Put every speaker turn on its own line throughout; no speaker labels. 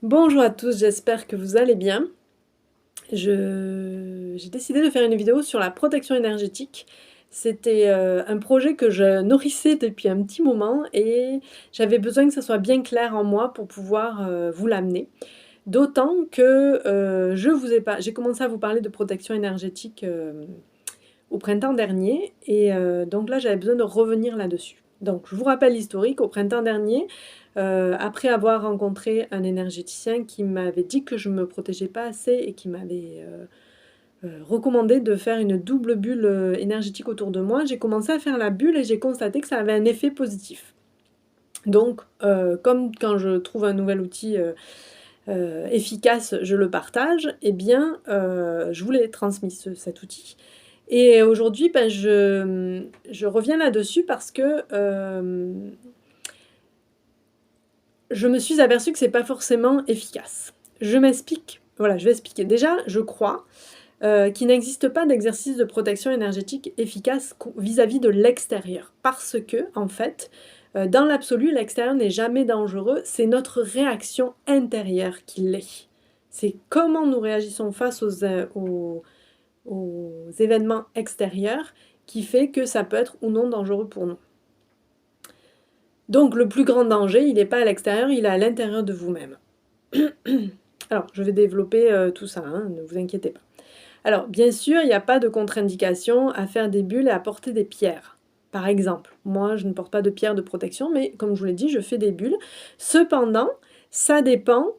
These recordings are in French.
Bonjour à tous, j'espère que vous allez bien. J'ai décidé de faire une vidéo sur la protection énergétique. C'était un projet que je nourrissais depuis un petit moment et j'avais besoin que ça soit bien clair en moi pour pouvoir vous l'amener. D'autant que j'ai commencé à vous parler de protection énergétique au printemps dernier et donc là j'avais besoin de revenir là-dessus. Donc je vous rappelle l'historique, au printemps dernier, après avoir rencontré un énergéticien qui m'avait dit que je me protégeais pas assez et qui m'avait, recommandé de faire une double bulle, énergétique autour de moi, j'ai commencé à faire la bulle et j'ai constaté que ça avait un effet positif. Donc, comme quand je trouve un nouvel outil, efficace, je le partage, et bien, je vous l'ai transmis cet outil et aujourd'hui, ben, je reviens là-dessus parce que, je me suis aperçue que c'est pas forcément efficace. Je m'explique, voilà, je vais expliquer. Déjà, je crois, qu'il n'existe pas d'exercice de protection énergétique efficace vis-à-vis de l'extérieur. Parce que, en fait, dans l'absolu, l'extérieur n'est jamais dangereux, c'est notre réaction intérieure qui l'est. C'est comment nous réagissons face aux événements extérieurs qui fait que ça peut être ou non dangereux pour nous. Donc le plus grand danger, il n'est pas à l'extérieur, il est à l'intérieur de vous-même. Alors, je vais développer tout ça, hein, ne vous inquiétez pas. Alors, bien sûr, il n'y a pas de contre-indication à faire des bulles et à porter des pierres. Par exemple, moi, je ne porte pas de pierre de protection, mais comme je vous l'ai dit, je fais des bulles. Cependant, ça dépend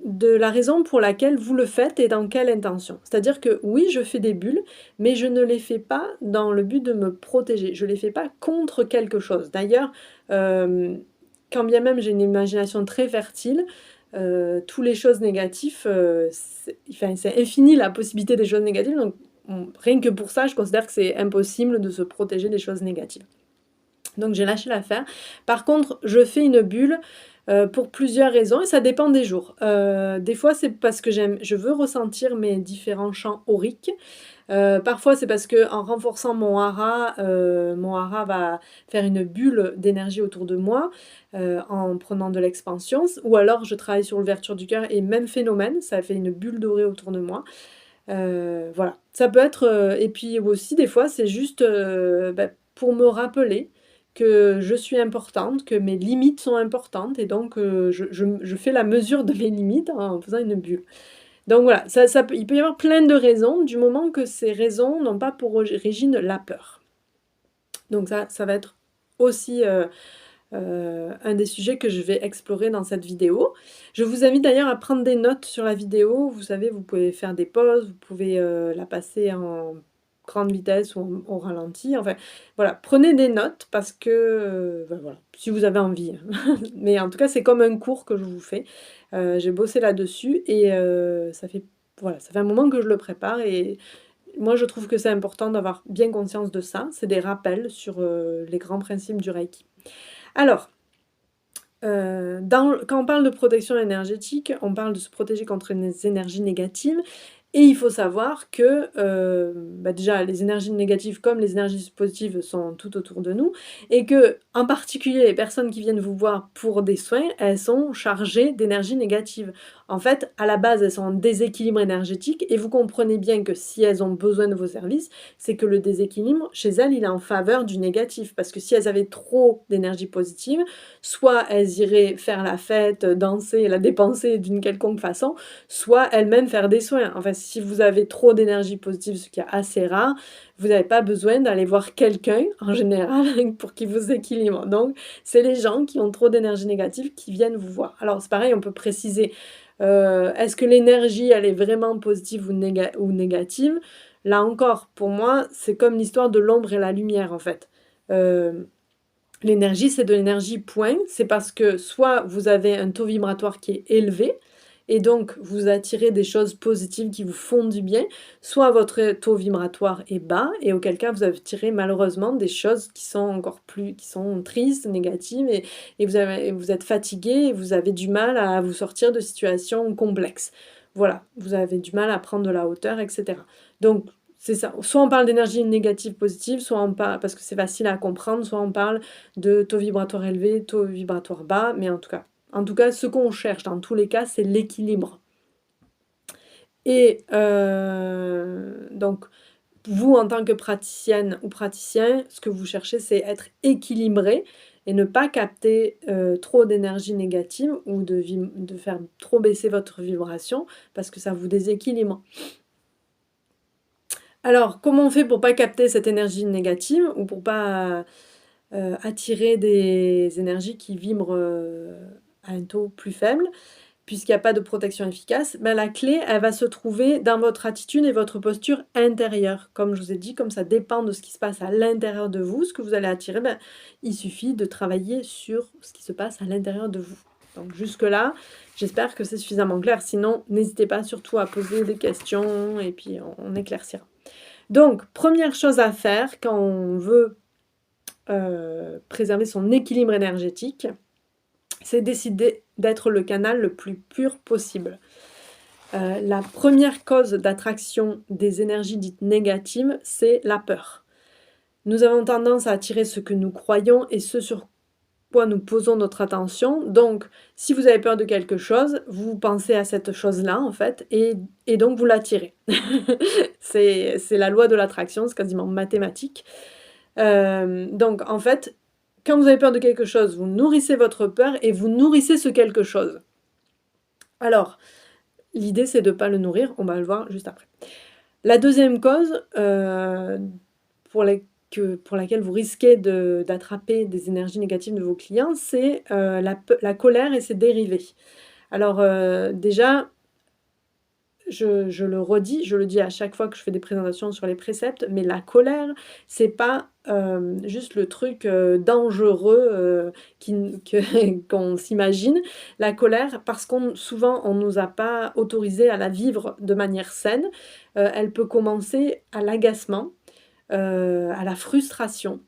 de la raison pour laquelle vous le faites et dans quelle intention. C'est-à-dire que oui, je fais des bulles, mais je ne les fais pas dans le but de me protéger. Je ne les fais pas contre quelque chose. D'ailleurs, quand bien même j'ai une imagination très fertile, toutes les choses négatives, c'est infini la possibilité des choses négatives, donc rien que pour ça, je considère que c'est impossible de se protéger des choses négatives. Donc j'ai lâché l'affaire. Par contre, je fais une bulle pour plusieurs raisons et ça dépend des jours. Des fois, c'est parce que je veux ressentir mes différents champs auriques. Parfois, c'est parce que en renforçant mon hara va faire une bulle d'énergie autour de moi en prenant de l'expansion. Ou alors, je travaille sur l'ouverture du cœur et même phénomène, ça fait une bulle dorée autour de moi. Voilà, ça peut être, et puis aussi des fois, c'est juste pour me rappeler que je suis importante, que mes limites sont importantes et donc je fais la mesure de mes limites en faisant une bulle. Donc voilà, il peut y avoir plein de raisons, du moment que ces raisons n'ont pas pour origine la peur. Donc ça va être aussi un des sujets que je vais explorer dans cette vidéo. Je vous invite d'ailleurs à prendre des notes sur la vidéo. Vous savez, vous pouvez faire des pauses, vous pouvez la passer en grande vitesse ou au ralenti. Enfin, voilà, prenez des notes parce que, ben voilà, si vous avez envie. Mais en tout cas, c'est comme un cours que je vous fais. J'ai bossé là-dessus et voilà, ça fait un moment que je le prépare et moi, je trouve que c'est important d'avoir bien conscience de ça. C'est des rappels sur les grands principes du Reiki. Alors, quand on parle de protection énergétique, on parle de se protéger contre les énergies négatives et il faut savoir que, déjà les énergies négatives comme les énergies positives sont tout autour de nous et que, en particulier les personnes qui viennent vous voir pour des soins, elles sont chargées d'énergie négative. En fait, à la base, elles sont en déséquilibre énergétique et vous comprenez bien que si elles ont besoin de vos services, c'est que le déséquilibre chez elles, il est en faveur du négatif. Parce que si elles avaient trop d'énergie positive, soit elles iraient faire la fête, danser, la dépenser d'une quelconque façon, soit elles-mêmes faire des soins. Enfin, si vous avez trop d'énergie positive, ce qui est assez rare, vous n'avez pas besoin d'aller voir quelqu'un, en général, pour qu'il vous équilibre. Donc, c'est les gens qui ont trop d'énergie négative qui viennent vous voir. Alors, c'est pareil, on peut préciser, est-ce que l'énergie, elle est vraiment positive ou négative? Là encore, pour moi, c'est comme l'histoire de l'ombre et la lumière, en fait. L'énergie, c'est de l'énergie, point. C'est parce que soit vous avez un taux vibratoire qui est élevé, et donc vous attirez des choses positives qui vous font du bien, soit votre taux vibratoire est bas, et auquel cas vous attirez malheureusement des choses qui sont qui sont tristes, négatives, et vous êtes fatigué, et vous avez du mal à vous sortir de situations complexes. Voilà, vous avez du mal à prendre de la hauteur, etc. Donc, c'est ça. Soit on parle d'énergie négative, positive, soit on parle, parce que c'est facile à comprendre, soit on parle de taux vibratoire élevé, taux vibratoire bas, mais en tout cas, En tout cas, ce qu'on cherche dans tous les cas, c'est l'équilibre. Et donc, vous, en tant que praticienne ou praticien, ce que vous cherchez, c'est être équilibré et ne pas capter trop d'énergie négative ou de faire trop baisser votre vibration parce que ça vous déséquilibre. Alors, comment on fait pour pas capter cette énergie négative ou pour pas attirer des énergies qui vibrent à un taux plus faible, puisqu'il n'y a pas de protection efficace? Ben, la clé, elle va se trouver dans votre attitude et votre posture intérieure. Comme je vous ai dit, comme ça dépend de ce qui se passe à l'intérieur de vous, ce que vous allez attirer, ben, il suffit de travailler sur ce qui se passe à l'intérieur de vous. Donc jusque-là, j'espère que c'est suffisamment clair. Sinon, n'hésitez pas surtout à poser des questions et puis on éclaircira. Donc, première chose à faire quand on veut préserver son équilibre énergétique, c'est décider d'être le canal le plus pur possible. La première cause d'attraction des énergies dites négatives, c'est la peur. Nous avons tendance à attirer ce que nous croyons et ce sur quoi nous posons notre attention. Donc, si vous avez peur de quelque chose, vous pensez à cette chose-là, en fait, et donc vous l'attirez. C'est la loi de l'attraction, c'est quasiment mathématique. Donc, en fait, quand vous avez peur de quelque chose, vous nourrissez votre peur et vous nourrissez ce quelque chose. Alors, l'idée, c'est de ne pas le nourrir, on va le voir juste après. La deuxième cause pour laquelle vous risquez d'attraper des énergies négatives de vos clients, c'est la colère et ses dérivés. Alors, déjà, je le redis, je le dis à chaque fois que je fais des présentations sur les préceptes, mais la colère, c'est pas juste le truc dangereux qu'on s'imagine. La colère, parce souvent on nous a pas autorisé à la vivre de manière saine, elle peut commencer à l'agacement, à la frustration.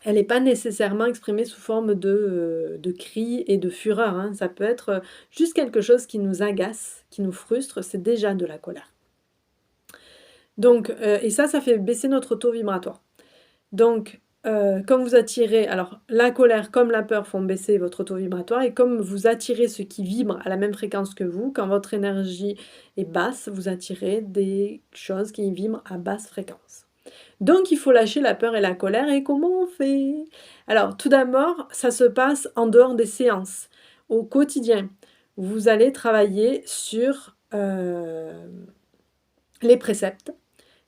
Elle n'est pas nécessairement exprimée sous forme de cris et de fureur, hein. Ça peut être juste quelque chose qui nous agace, qui nous frustre, c'est déjà de la colère. Donc, et ça fait baisser notre taux vibratoire. Donc, quand vous attirez, alors la colère comme la peur font baisser votre taux vibratoire, et comme vous attirez ce qui vibre à la même fréquence que vous, quand votre énergie est basse, vous attirez des choses qui vibrent à basse fréquence. Donc il faut lâcher la peur et la colère, et comment on fait? Alors tout d'abord, ça se passe en dehors des séances, au quotidien. Vous allez travailler sur les préceptes.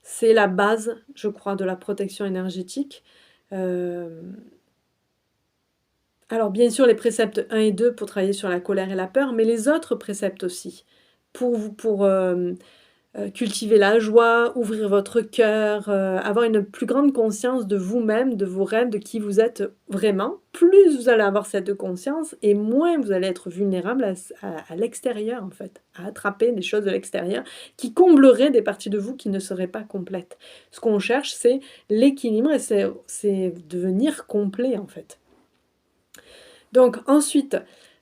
C'est la base, je crois, de la protection énergétique. Alors bien sûr, les préceptes 1 et 2 pour travailler sur la colère et la peur, mais les autres préceptes aussi, pour cultiver la joie, ouvrir votre cœur, avoir une plus grande conscience de vous-même, de vos rêves, de qui vous êtes vraiment. Plus vous allez avoir cette conscience et moins vous allez être vulnérable à l'extérieur, en fait, à attraper des choses de l'extérieur qui combleraient des parties de vous qui ne seraient pas complètes. Ce qu'on cherche, c'est l'équilibre et c'est devenir complet, en fait. Donc ensuite,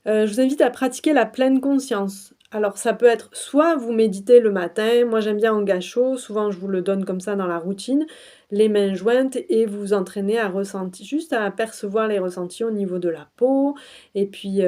je vous invite à pratiquer la pleine conscience. Alors ça peut être soit vous méditez le matin, moi j'aime bien en gachot, souvent je vous le donne comme ça dans la routine, les mains jointes et vous vous entraînez à ressentir, juste à percevoir les ressentis au niveau de la peau, et puis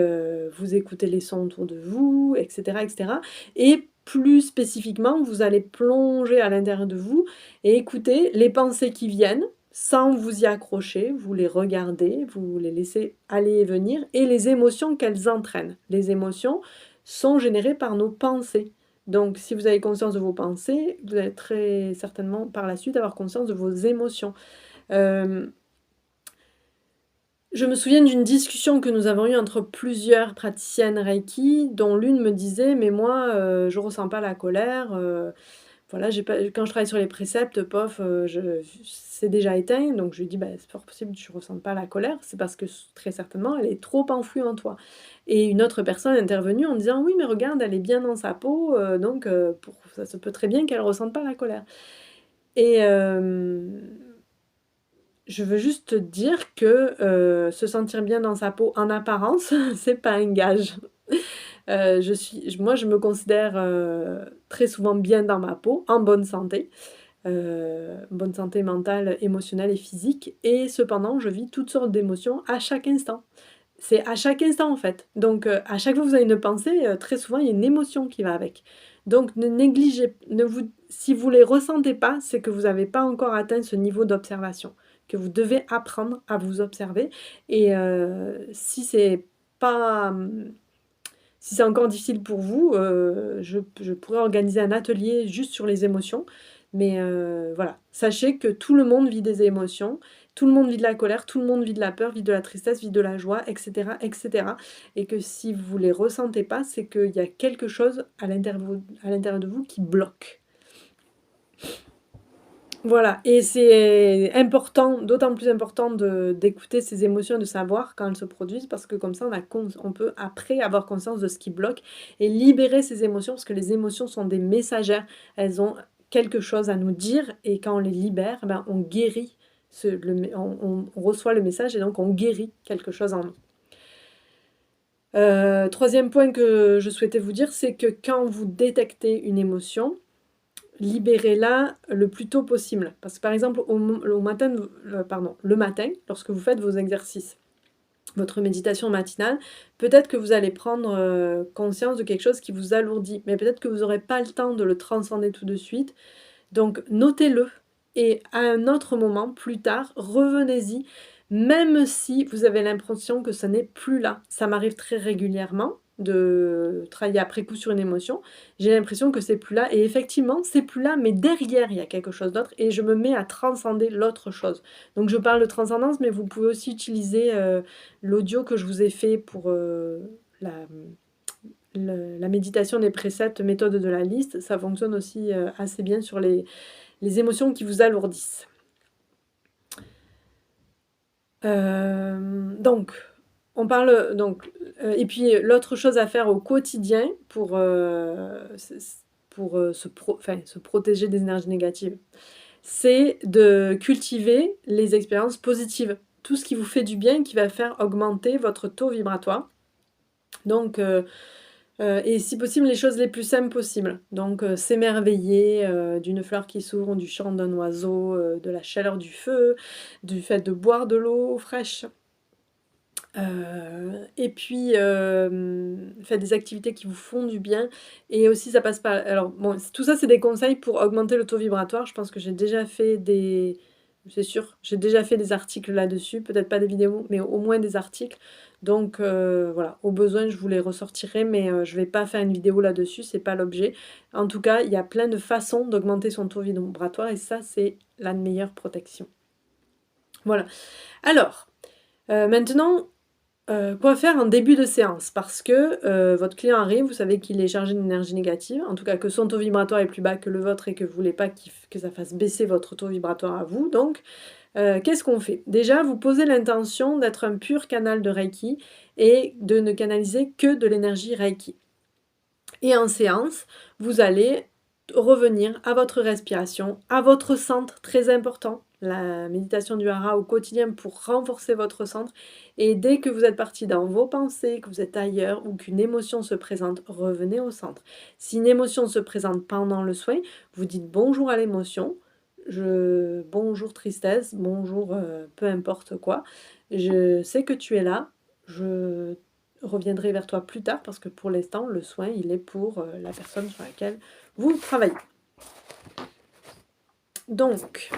vous écoutez les sons autour de vous, etc. etc. Et plus spécifiquement, vous allez plonger à l'intérieur de vous et écouter les pensées qui viennent, sans vous y accrocher, vous les regardez, vous les laissez aller et venir, et les émotions qu'elles entraînent. Les émotions sont générées par nos pensées. Donc, si vous avez conscience de vos pensées, vous allez très certainement par la suite avoir conscience de vos émotions. Je me souviens d'une discussion que nous avons eue entre plusieurs praticiennes Reiki, dont l'une me disait « mais moi, je ressens pas la colère, voilà, quand je travaille sur les préceptes, c'est déjà éteint, donc je lui dis: c'est fort possible que tu ne ressentes pas la colère, c'est parce que très certainement elle est trop enfouie en toi». Et une autre personne est intervenue en disant: «Oui, mais regarde, elle est bien dans sa peau, donc ça se peut très bien qu'elle ne ressente pas la colère». Et je veux juste te dire que se sentir bien dans sa peau en apparence, c'est pas un gage. Moi, je me considère très souvent bien dans ma peau, en bonne santé mentale, émotionnelle et physique, et cependant, je vis toutes sortes d'émotions à chaque instant. c'est à chaque instant, en fait. Donc, à chaque fois que vous avez une pensée, très souvent, il y a une émotion qui va avec. Donc ne négligez ne vous si vous les ressentez pas, c'est que vous n'avez pas encore atteint ce niveau d'observation, que vous devez apprendre à vous observer et si c'est pas, si c'est encore difficile pour vous, je pourrais organiser un atelier juste sur les émotions. Mais voilà, sachez que tout le monde vit des émotions, tout le monde vit de la colère, tout le monde vit de la peur, vit de la tristesse, vit de la joie, et cetera, et cetera. Et que si vous les ressentez pas, c'est qu'il y a quelque chose à l'intérieur de vous qui bloque. Voilà, et c'est important, d'autant plus important d'écouter ces émotions, de savoir quand elles se produisent, parce que comme ça, on peut après avoir conscience de ce qui bloque et libérer ces émotions, parce que les émotions sont des messagères, elles ont quelque chose à nous dire, et quand on les libère, ben, on guérit, on reçoit le message, et donc on guérit quelque chose en nous. Troisième point que je souhaitais vous dire, c'est que quand vous détectez une émotion, libérez-la le plus tôt possible. Parce que par exemple, le matin, lorsque vous faites vos exercices, votre méditation matinale, peut-être que vous allez prendre conscience de quelque chose qui vous alourdit, mais peut-être que vous n'aurez pas le temps de le transcender tout de suite. Donc notez-le et à un autre moment, plus tard, revenez-y, même si vous avez l'impression que ça n'est plus là. Ça m'arrive très régulièrement de travailler après coup sur une émotion. J'ai l'impression que c'est plus là et effectivement, c'est plus là, mais derrière, il y a quelque chose d'autre et je me mets à transcender l'autre chose. Donc je parle de transcendance, mais vous pouvez aussi utiliser l'audio que je vous ai fait pour la méditation des préceptes, méthode de la liste. Ça fonctionne aussi assez bien sur les émotions qui vous alourdissent. Donc, on parle donc, et puis l'autre chose à faire au quotidien pour se protéger des énergies négatives, c'est de cultiver les expériences positives. Tout ce qui vous fait du bien, qui va faire augmenter votre taux vibratoire. Donc, et si possible, les choses les plus simples possibles. Donc, s'émerveiller d'une fleur qui s'ouvre, du chant d'un oiseau, de la chaleur du feu, du fait de boire de l'eau fraîche. Et puis, faites des activités qui vous font du bien. Et aussi, ça passe par... Alors, bon, tout ça, c'est des conseils pour augmenter le taux vibratoire. Je pense que j'ai déjà fait des... C'est sûr, j'ai déjà fait des articles là-dessus. Peut-être pas des vidéos, mais au moins des articles. Donc, voilà, au besoin, je vous les ressortirai, mais je vais pas faire une vidéo là-dessus, c'est pas l'objet. En tout cas, il y a plein de façons d'augmenter son taux vibratoire, et ça, c'est la meilleure protection. Voilà. Alors, maintenant... quoi faire en début de séance? Parce que votre client arrive, vous savez qu'il est chargé d'énergie négative, en tout cas que son taux vibratoire est plus bas que le vôtre et que vous ne voulez pas que ça fasse baisser votre taux vibratoire à vous. Donc, qu'est-ce qu'on fait? Déjà, vous posez l'intention d'être un pur canal de Reiki et de ne canaliser que de l'énergie Reiki. Et en séance, vous allez revenir à votre respiration, à votre centre, très important, la méditation du hara au quotidien pour renforcer votre centre. Et dès que vous êtes parti dans vos pensées, que vous êtes ailleurs ou qu'une émotion se présente, revenez au centre. Si une émotion se présente pendant le soin, vous dites bonjour à l'émotion, bonjour tristesse, bonjour peu importe quoi. Je sais que tu es là, je reviendrai vers toi plus tard parce que pour l'instant, le soin, il est pour la personne sur laquelle vous travaillez. Donc,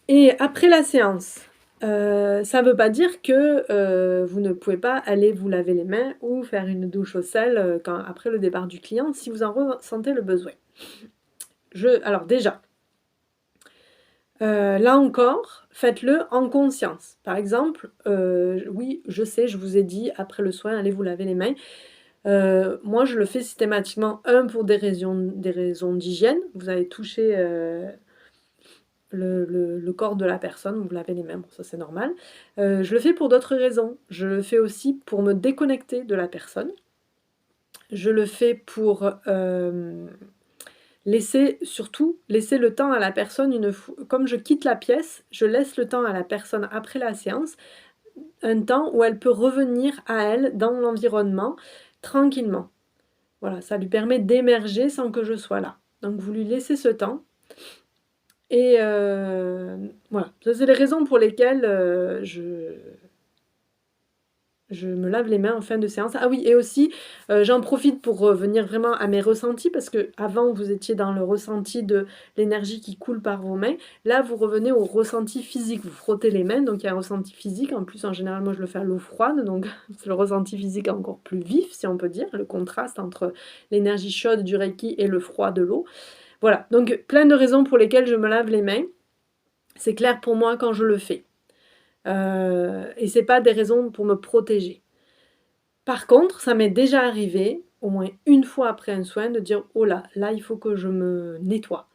et après la séance, ça ne veut pas dire que vous ne pouvez pas aller vous laver les mains ou faire une douche au sel après le départ du client si vous en ressentez le besoin. Alors déjà, là encore, faites-le en conscience. Par exemple, oui, je sais, je vous ai dit, après le soin, allez vous laver les mains. Moi, je le fais systématiquement, pour des raisons d'hygiène. Vous avez touché le corps de la personne, vous lavez les mains, bon, ça c'est normal. Je le fais pour d'autres raisons. Je le fais aussi pour me déconnecter de la personne. Je le fais pour... laisser le temps à la personne, comme je quitte la pièce, je laisse le temps à la personne après la séance, un temps où elle peut revenir à elle dans l'environnement tranquillement. Voilà, ça lui permet d'émerger sans que je sois là. Donc vous lui laissez ce temps Et voilà, ça c'est les raisons pour lesquelles, je me lave les mains en fin de séance. Ah oui, et aussi, j'en profite pour revenir vraiment à mes ressentis parce qu'avant vous étiez dans le ressenti de l'énergie qui coule par vos mains. Là, vous revenez au ressenti physique. Vous frottez les mains, donc il y a un ressenti physique. En plus, en général, moi je le fais à l'eau froide, donc c'est le ressenti physique encore plus vif, si on peut dire, le contraste entre l'énergie chaude du Reiki et le froid de l'eau. Voilà, donc plein de raisons pour lesquelles je me lave les mains. C'est clair pour moi quand je le fais. Et c'est pas des raisons pour me protéger. Par contre, ça m'est déjà arrivé, au moins une fois après un soin, de dire: «Oh là, là il faut que je me nettoie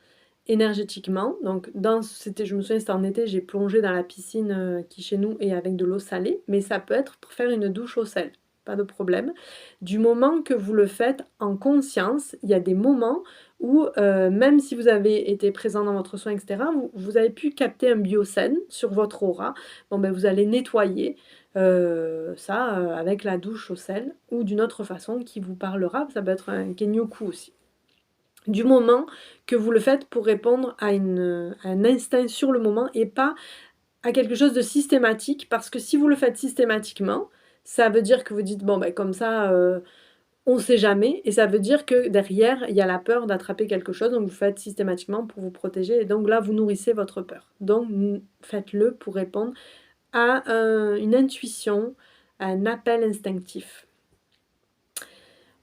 énergétiquement». Donc je me souviens, c'était en été, j'ai plongé dans la piscine, qui chez nous est avec de l'eau salée, mais ça peut être pour faire une douche au sel, pas de problème. Du moment que vous le faites en conscience, il y a des moments où, même si vous avez été présent dans votre soin et cetera, vous avez pu capter un biocène sur votre aura. Bon ben, vous allez nettoyer, ça, avec la douche au sel ou d'une autre façon qui vous parlera. Ça peut être un Kenyoku aussi. Du moment que vous le faites pour répondre à un instinct sur le moment et pas à quelque chose de systématique, parce que si vous le faites systématiquement, ça veut dire que vous dites: «Bon, ben comme ça, on ne sait jamais», et ça veut dire que derrière, il y a la peur d'attraper quelque chose, donc vous faites systématiquement pour vous protéger et donc là, vous nourrissez votre peur. Donc faites-le pour répondre à une intuition, à un appel instinctif.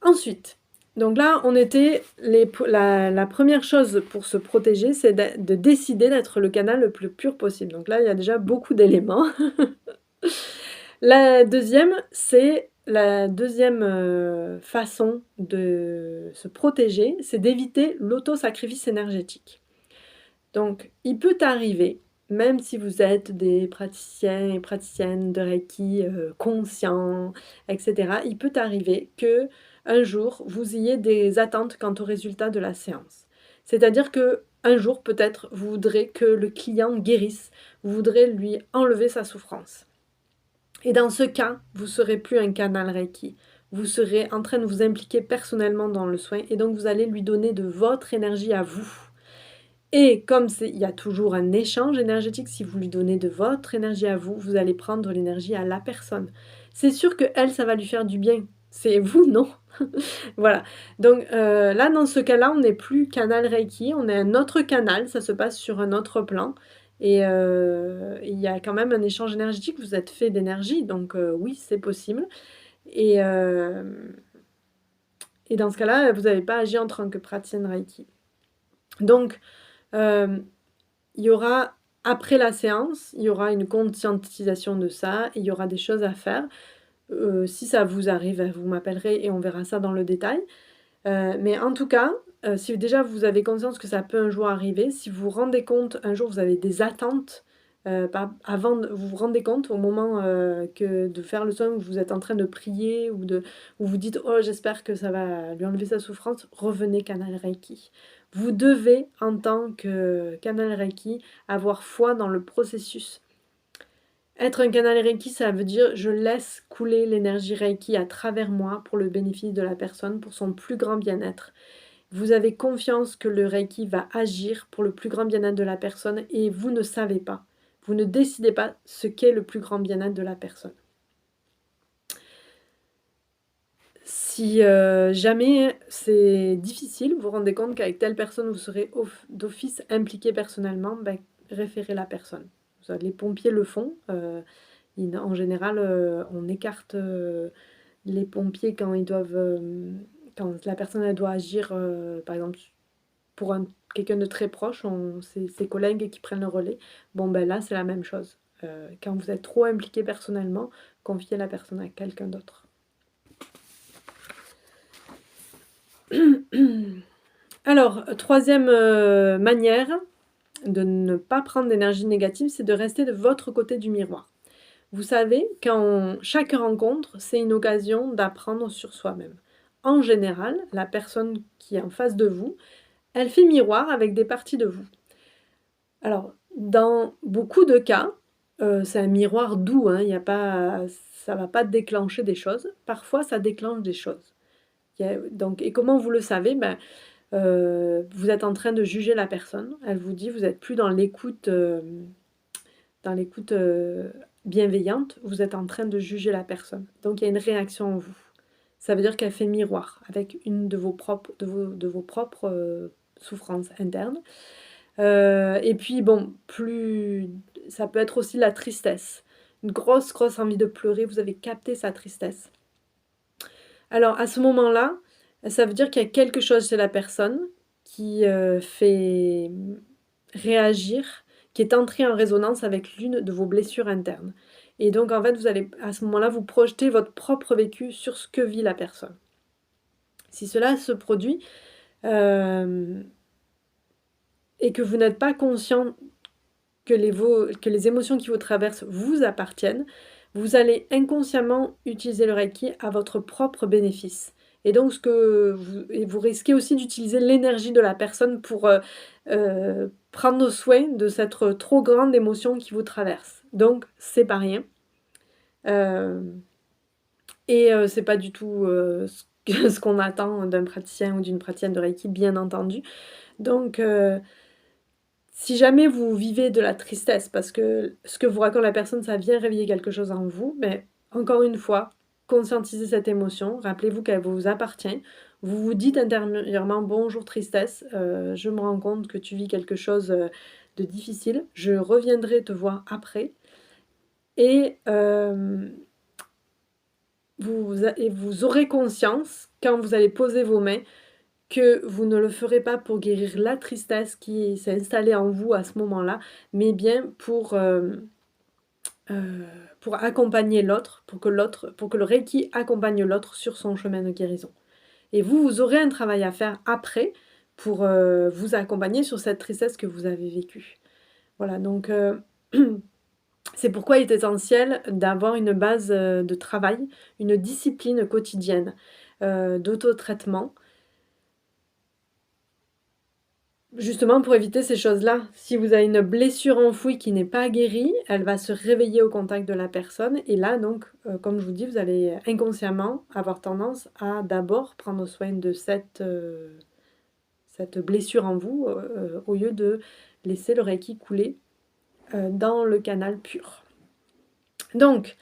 Ensuite, donc là, on était la première chose pour se protéger, c'est de décider d'être le canal le plus pur possible. Donc là, il y a déjà beaucoup d'éléments. La deuxième, c'est la deuxième façon de se protéger, c'est d'éviter l'auto-sacrifice énergétique. Donc, il peut arriver, même si vous êtes des praticiens et praticiennes de Reiki conscients, etc., il peut arriver que un jour, vous ayez des attentes quant au résultat de la séance. C'est-à-dire que un jour, peut-être, vous voudrez que le client guérisse, vous voudrez lui enlever sa souffrance. Et dans ce cas, vous ne serez plus un canal Reiki. Vous serez en train de vous impliquer personnellement dans le soin et donc vous allez lui donner de votre énergie à vous. Et comme il y a toujours un échange énergétique, si vous lui donnez de votre énergie à vous, vous allez prendre l'énergie à la personne. C'est sûr que elle, ça va lui faire du bien. C'est vous, non. Voilà. Donc là, dans ce cas-là, on n'est plus canal Reiki, on est un autre canal, ça se passe sur un autre plan. Et il y a quand même un échange énergétique, vous êtes fait d'énergie, donc oui, c'est possible. Et, et dans ce cas-là, vous n'avez pas agi en tant que praticienne Reiki. Donc, il y aura, après la séance, il y aura une conscientisation de ça, il y aura des choses à faire. Si ça vous arrive, vous m'appellerez et on verra ça dans le détail. Mais en tout cas, si déjà vous avez conscience que ça peut un jour arriver, si vous vous rendez compte, un jour vous avez des attentes, avant vous vous rendez compte au moment que de faire le soin, où vous êtes en train de prier ou vous dites: «Oh j'espère que ça va lui enlever sa souffrance», revenez canal Reiki. Vous devez, en tant que canal Reiki, avoir foi dans le processus. Être un canal Reiki, ça veut dire je laisse couler l'énergie Reiki à travers moi pour le bénéfice de la personne, pour son plus grand bien-être. Vous avez confiance que le Reiki va agir pour le plus grand bien-être de la personne et vous ne savez pas. Vous ne décidez pas ce qu'est le plus grand bien-être de la personne. Si jamais c'est difficile, vous vous rendez compte qu'avec telle personne vous serez d'office impliqué personnellement, référez la personne. Les pompiers le font. En général, on écarte les pompiers quand ils doivent, quand la personne elle doit agir, par exemple pour quelqu'un de très proche, c'est ses collègues qui prennent le relais. Bon ben là c'est la même chose. Quand vous êtes trop impliqué personnellement, confiez la personne à quelqu'un d'autre. Alors, troisième manière de ne pas prendre d'énergie négative, c'est de rester de votre côté du miroir. Vous savez, chaque rencontre, c'est une occasion d'apprendre sur soi-même. En général, la personne qui est en face de vous, elle fait miroir avec des parties de vous. Alors, dans beaucoup de cas, c'est un miroir doux, hein, ça ne va pas déclencher des choses. Parfois, ça déclenche des choses. Et comment vous le savez? vous êtes en train de juger la personne. Elle vous dit, vous n'êtes plus dans l'écoute bienveillante, vous êtes en train de juger la personne. Donc il y a une réaction en vous. Ça veut dire qu'elle fait miroir avec une de vos propres souffrances internes. Et puis bon, ça peut être aussi la tristesse. Une grosse envie de pleurer, vous avez capté sa tristesse. Alors à ce moment-là, ça veut dire qu'il y a quelque chose chez la personne qui fait réagir, qui est entré en résonance avec l'une de vos blessures internes. Et donc en fait, vous allez à ce moment-là vous projeter votre propre vécu sur ce que vit la personne. Si cela se produit et que vous n'êtes pas conscient que les émotions qui vous traversent vous appartiennent, vous allez inconsciemment utiliser le Reiki à votre propre bénéfice. Et donc, vous risquez aussi d'utiliser l'énergie de la personne pour prendre soin de cette trop grande émotion qui vous traverse. Donc, c'est pas rien. C'est pas du tout ce qu'on attend d'un praticien ou d'une praticienne de Reiki, bien entendu. Donc, si jamais vous vivez de la tristesse, parce que ce que vous raconte la personne, ça vient réveiller quelque chose en vous, mais encore une fois, conscientisez cette émotion, rappelez-vous qu'elle vous appartient, vous vous dites intérieurement « Bonjour tristesse, je me rends compte que tu vis quelque chose de difficile, je reviendrai te voir après. » Et vous aurez conscience, quand vous allez poser vos mains, que vous ne le ferez pas pour guérir la tristesse qui s'est installée en vous à ce moment-là, mais bien pour accompagner l'autre, pour que le Reiki accompagne l'autre sur son chemin de guérison. Et vous aurez un travail à faire après pour vous accompagner sur cette tristesse que vous avez vécue. Voilà, donc c'est pourquoi il est essentiel d'avoir une base de travail, une discipline quotidienne d'auto-traitement, justement pour éviter ces choses-là. Si vous avez une blessure enfouie qui n'est pas guérie, elle va se réveiller au contact de la personne. Et là, donc, comme je vous dis, vous allez inconsciemment avoir tendance à d'abord prendre soin de cette blessure en vous, au lieu de laisser le Reiki couler dans le canal pur. Donc,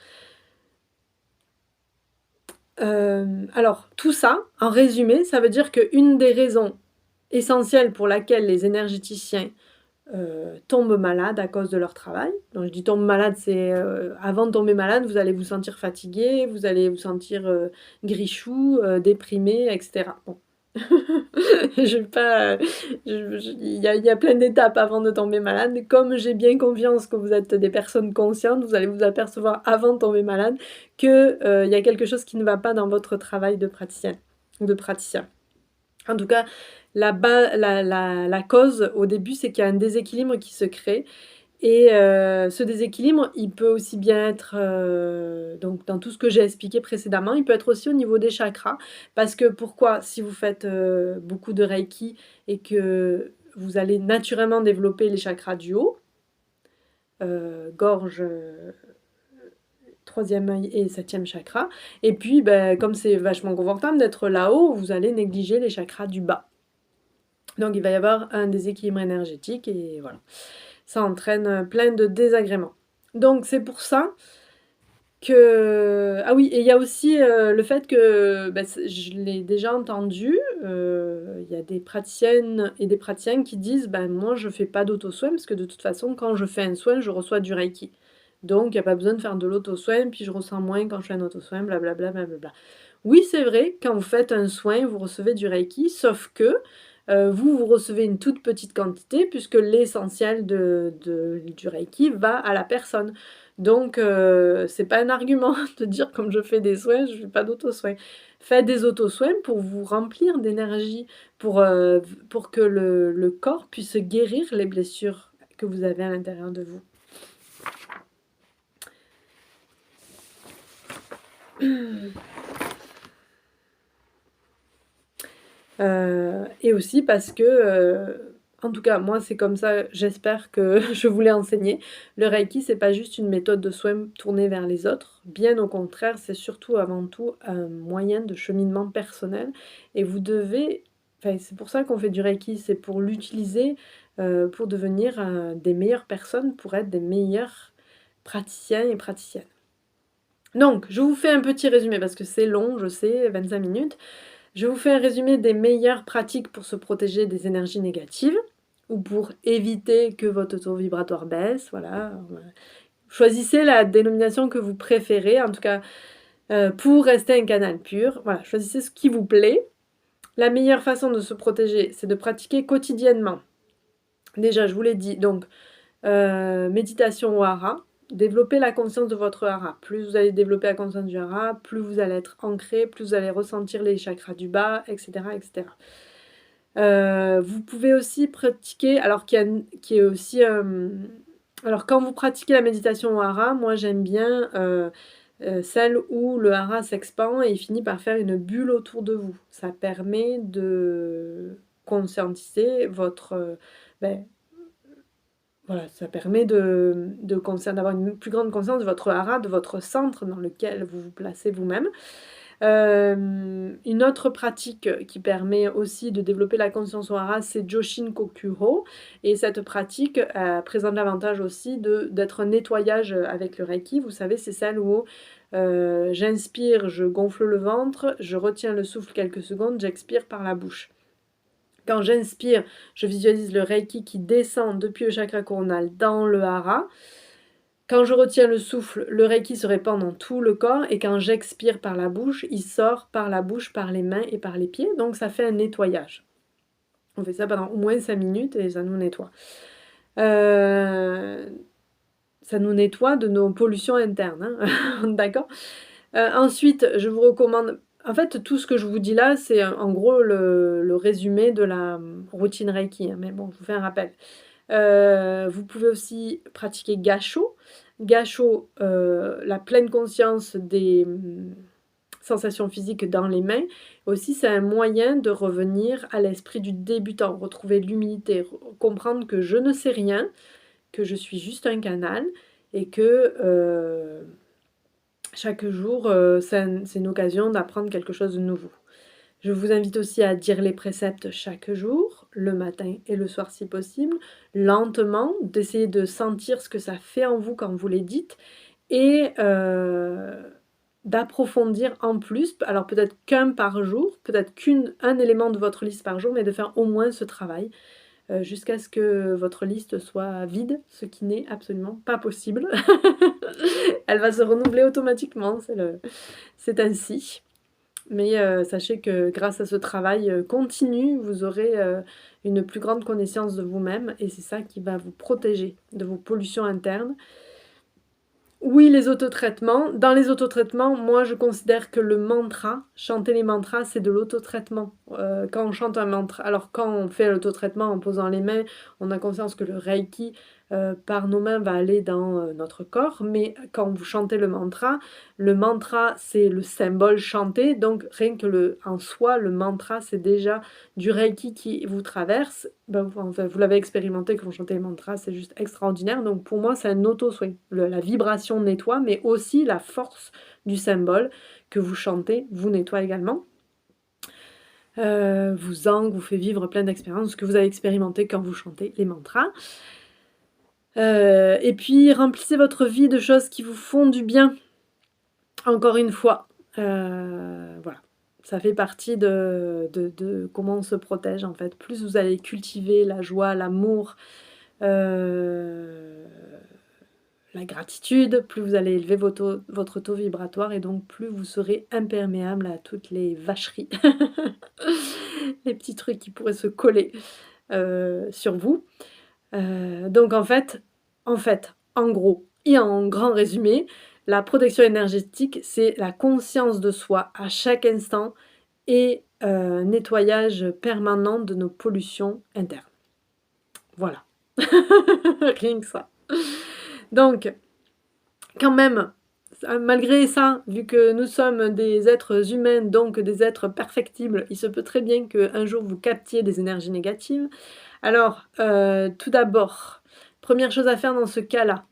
alors, tout ça, en résumé, ça veut dire qu'une des raisons essentielles pour laquelle les énergéticiens tombent malades à cause de leur travail. Donc je dis tombe malade, c'est avant de tomber malade, vous allez vous sentir fatigué, vous allez vous sentir grichou, déprimé, etc. Bon. Je vais pas, il y a plein d'étapes avant de tomber malade. Comme j'ai bien confiance que vous êtes des personnes conscientes, vous allez vous apercevoir avant de tomber malade que il y a quelque chose qui ne va pas dans votre travail de praticien. En tout cas, la cause au début, c'est qu'il y a un déséquilibre qui se crée. Et ce déséquilibre, il peut aussi bien être, donc dans tout ce que j'ai expliqué précédemment, il peut être aussi au niveau des chakras. Parce que pourquoi? Si vous faites beaucoup de Reiki et que vous allez naturellement développer les chakras du haut, gorge, troisième œil et septième chakra. Et puis, comme c'est vachement confortable d'être là-haut, vous allez négliger les chakras du bas. Donc il va y avoir un déséquilibre énergétique et voilà. Ça entraîne plein de désagréments. Donc c'est pour ça que... Ah oui, et il y a aussi le fait que, je l'ai déjà entendu, il y a des praticiennes et des praticiens qui disent moi je fais pas d'auto-soin parce que de toute façon quand je fais un soin, je reçois du Reiki. Donc il n'y a pas besoin de faire de l'auto-soin, puis je ressens moins quand je fais un auto-soin, blablabla, blablabla. Oui, c'est vrai, quand vous faites un soin, vous recevez du Reiki, sauf que vous recevez une toute petite quantité puisque l'essentiel du Reiki va à la personne. Donc, c'est pas un argument de dire comme je fais des soins, je fais pas d'auto-soins. Faites des auto-soins pour vous remplir d'énergie, pour que le corps puisse guérir les blessures que vous avez à l'intérieur de vous. Et aussi parce que, en tout cas moi c'est comme ça, j'espère que je vous l'ai enseigné. Le Reiki, c'est pas juste une méthode de soins tournée vers les autres, bien au contraire, c'est surtout avant tout un moyen de cheminement personnel et vous devez Enfin, c'est pour ça qu'on fait du Reiki, c'est pour l'utiliser, pour devenir, des meilleures personnes, pour être des meilleurs praticiens et praticiennes. Donc, je vous fais un petit résumé parce que c'est long, je sais, 25 minutes. Je vous fais un résumé des meilleures pratiques pour se protéger des énergies négatives ou pour éviter que votre taux vibratoire baisse, voilà. Choisissez la dénomination que vous préférez, en tout cas, pour rester un canal pur. Voilà, choisissez ce qui vous plaît. La meilleure façon de se protéger, c'est de pratiquer quotidiennement. Déjà, je vous l'ai dit, donc méditation au hara, développer la conscience de votre hara. Plus vous allez développer la conscience du hara, plus vous allez être ancré, plus vous allez ressentir les chakras du bas, etc. etc. Vous pouvez aussi pratiquer, alors qui est aussi... alors quand vous pratiquez la méditation au hara, moi j'aime bien celle où le hara s'expand et il finit par faire une bulle autour de vous. Ça permet de conscientiser votre... voilà, ça permet d'avoir une plus grande conscience de votre hara, de votre centre dans lequel vous vous placez vous-même. Une autre pratique qui permet aussi de développer la conscience au hara, c'est Joshin Kokuho. Et cette pratique présente l'avantage aussi d'être un nettoyage avec le Reiki. Vous savez, c'est celle où j'inspire, je gonfle le ventre, je retiens le souffle quelques secondes, j'expire par la bouche. Quand j'inspire, je visualise le Reiki qui descend depuis le chakra coronal dans le hara. Quand je retiens le souffle, le Reiki se répand dans tout le corps et quand j'expire par la bouche, il sort par la bouche, par les mains et par les pieds. Donc ça fait un nettoyage. On fait ça pendant au moins 5 minutes et ça nous nettoie. Ça nous nettoie de nos pollutions internes. Hein. D'accord. Ensuite, je vous recommande... En fait, tout ce que je vous dis là, c'est en gros le résumé de la routine Reiki. Hein. Mais bon, je vous fais un rappel. Vous pouvez aussi pratiquer Gassho. Gassho, la pleine conscience des sensations physiques dans les mains. Aussi, c'est un moyen de revenir à l'esprit du débutant, retrouver l'humilité, comprendre que je ne sais rien, que je suis juste un canal et que chaque jour, c'est une occasion d'apprendre quelque chose de nouveau. Je vous invite aussi à dire les préceptes chaque jour, le matin et le soir si possible, lentement, d'essayer de sentir ce que ça fait en vous quand vous les dites et d'approfondir en plus, alors peut-être qu'un par jour, peut-être qu'un élément de votre liste par jour, mais de faire au moins ce travail jusqu'à ce que votre liste soit vide, ce qui n'est absolument pas possible. Elle va se renouveler automatiquement, c'est ainsi. Mais sachez que grâce à ce travail continu, vous aurez une plus grande connaissance de vous-même et c'est ça qui va vous protéger de vos pollutions internes. Oui, les autotraitements. Dans les autotraitements, moi je considère que le mantra, chanter les mantras, c'est de l'autotraitement. Quand on chante un mantra, alors quand on fait l'autotraitement en posant les mains, on a conscience que le Reiki par nos mains va aller dans notre corps, mais quand vous chantez le mantra c'est le symbole chanté, donc rien que en soi, le mantra c'est déjà du Reiki qui vous traverse. Ben, enfin, vous l'avez expérimenté quand vous chantez le mantra, c'est juste extraordinaire, donc pour moi c'est un auto-soin. La vibration nettoie, mais aussi la force du symbole que vous chantez vous nettoie également. Vous ancre, vous fait vivre plein d'expériences que vous avez expérimenté quand vous chantez les mantras. Et puis remplissez votre vie de choses qui vous font du bien. Encore une fois, voilà. Ça fait partie de comment on se protège en fait. Plus vous allez cultiver la joie, l'amour, la gratitude, plus vous allez élever votre taux vibratoire et donc plus vous serez imperméable à toutes les vacheries, les petits trucs qui pourraient se coller sur vous. Donc en fait, en gros et en grand résumé, la protection énergétique, c'est la conscience de soi à chaque instant et nettoyage permanent de nos pollutions internes. Voilà. Rien que ça. Donc, quand même, malgré ça, vu que nous sommes des êtres humains, donc des êtres perfectibles, il se peut très bien qu'un jour vous captiez des énergies négatives. Alors, tout d'abord, première chose à faire dans ce cas-là,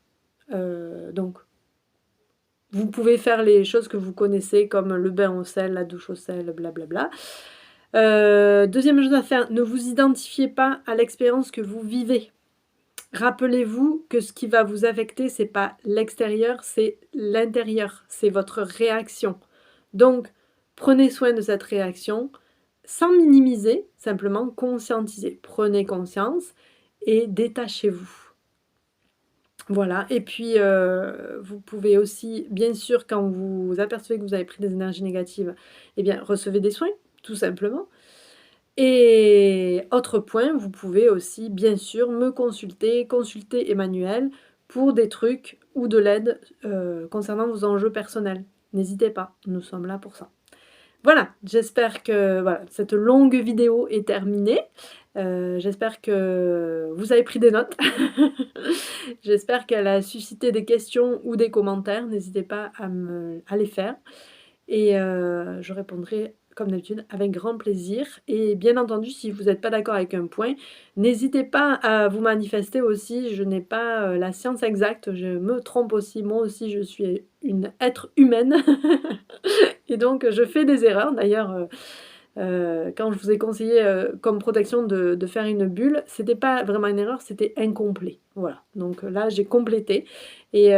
donc, vous pouvez faire les choses que vous connaissez, comme le bain au sel, la douche au sel, blablabla. Deuxième chose à faire, ne vous identifiez pas à l'expérience que vous vivez. Rappelez-vous que ce qui va vous affecter, c'est pas l'extérieur, c'est l'intérieur, c'est votre réaction. Donc, prenez soin de cette réaction sans minimiser, simplement conscientiser. Prenez conscience et détachez-vous. Voilà, et puis, vous pouvez aussi, bien sûr, quand vous apercevez que vous avez pris des énergies négatives, eh bien, recevez des soins, tout simplement. Et autre point, vous pouvez aussi, bien sûr, me consulter, consulter Emmanuel pour des trucs ou de l'aide, concernant vos enjeux personnels. N'hésitez pas, nous sommes là pour ça. Voilà, j'espère que voilà, cette longue vidéo est terminée. J'espère que vous avez pris des notes. J'espère qu'elle a suscité des questions ou des commentaires. N'hésitez pas à les faire et je répondrai comme d'habitude avec grand plaisir et bien entendu, si vous n'êtes pas d'accord avec un point, n'hésitez pas à vous manifester aussi. Je n'ai pas, la science exacte, je me trompe aussi. Moi aussi, je suis une être humaine et donc je fais des erreurs. D'ailleurs, quand je vous ai conseillé, comme protection de faire une bulle, c'était pas vraiment une erreur, c'était incomplet. Voilà, donc là, j'ai complété et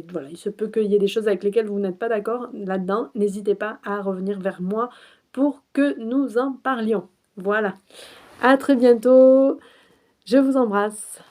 voilà, il se peut qu'il y ait des choses avec lesquelles vous n'êtes pas d'accord là-dedans. N'hésitez pas à revenir vers moi pour que nous en parlions. Voilà. À très bientôt. Je vous embrasse.